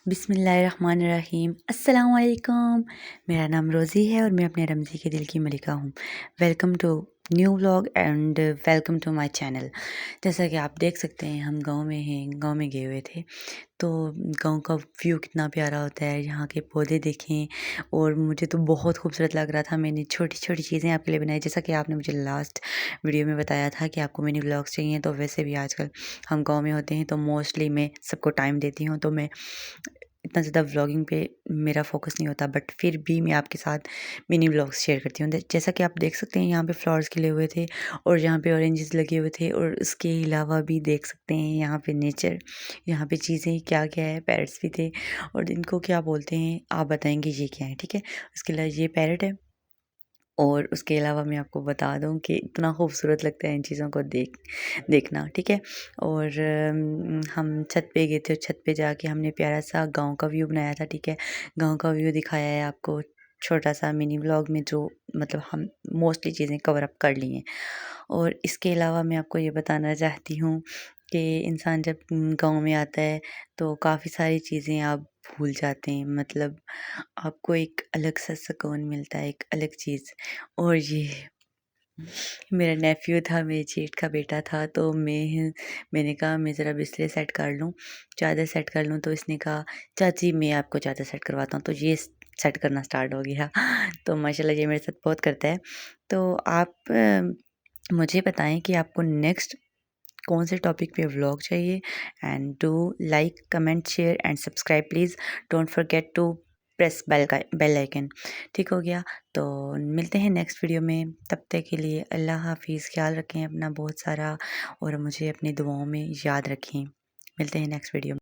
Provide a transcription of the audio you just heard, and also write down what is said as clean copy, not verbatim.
बिस्मिल्लाहिर्रहमानिर्रहीम। अस्सलाम वालेकुम। मेरा नाम रोज़ी है और मैं अपने रमज़ी के दिल की मलिका हूँ। Welcome to new vlog and welcome to my channel. जैसा कि आप देख सकते हैं हम गाँव में हैं, गाँव में गए हुए थे। तो गाँव का व्यू कितना प्यारा होता है, यहाँ के पौधे देखें और मुझे तो बहुत खूबसूरत लग रहा था। मैंने छोटी-छोटी चीज़ें आपके लिए बनाई, जैसा कि आपने मुझे लास्ट वीडियो में बताया था कि आपको मिनी व्लॉग्स चाहिए। तो वैसे भी आजकल हम गाँव में होते हैं तो मोस्टली मैं सबको टाइम देती हूँ, तो मैं इतना ज़्यादा व्लॉगिंग पे मेरा फ़ोकस नहीं होता, बट फिर भी मैं आपके साथ मिनी व्लॉग्स शेयर करती हूँ। जैसा कि आप देख सकते हैं यहाँ पे फ्लावर्स खिले हुए थे और यहाँ पे ऑरेंजेस लगे हुए थे और उसके अलावा भी देख सकते हैं यहाँ पे नेचर, यहाँ पे चीज़ें क्या-क्या है, पैरट्स भी थे और इनको क्या बोलते हैं आप बताएँगे ये क्या है, ठीक है? उसके अलावा ये पैरट है और उसके अलावा मैं आपको बता दूँ कि इतना खूबसूरत लगता है इन चीज़ों को देखना, ठीक है? और हम छत पे गए थे और छत पे जाके हमने प्यारा-सा गाँव का व्यू बनाया था, ठीक है? गाँव का व्यू दिखाया है आपको छोटा-सा मिनी व्लॉग में, जो मतलब हम मोस्टली चीज़ें कवर अप कर ली हैं। और इसके अलावा मैं आपको ये बताना चाहती हूँ कि इंसान जब गाँव में आता है तो काफ़ी सारी चीज़ें आप भूल जाते हैं, मतलब आपको एक अलग सा सुकून मिलता है, एक अलग चीज़। और ये मेरा नेफ़्यू था, मेरे जेठ का बेटा था, तो मैंने कहा मैं ज़रा बिस्तर सेट कर लूँ, चादर सेट कर लूँ, तो इसने कहा चाची मैं आपको चादर सेट करवाता हूँ, तो ये सेट करना स्टार्ट हो गया। तो माशाल्लाह ये मेरे साथ बहुत करता है। तो आप मुझे बताएँ कि आपको नेक्स्ट कौन से टॉपिक पे व्लॉग चाहिए, and do like, comment, share and subscribe please. Don't forget to press bell icon. ठीक हो गया? तो मिलते हैं नेक्स्ट वीडियो में, तब तक के लिए अल्लाह हाफ़िज़। ख्याल रखें अपना बहुत सारा और मुझे अपनी दुआओं में याद रखें। मिलते हैं नेक्स्ट वीडियो में।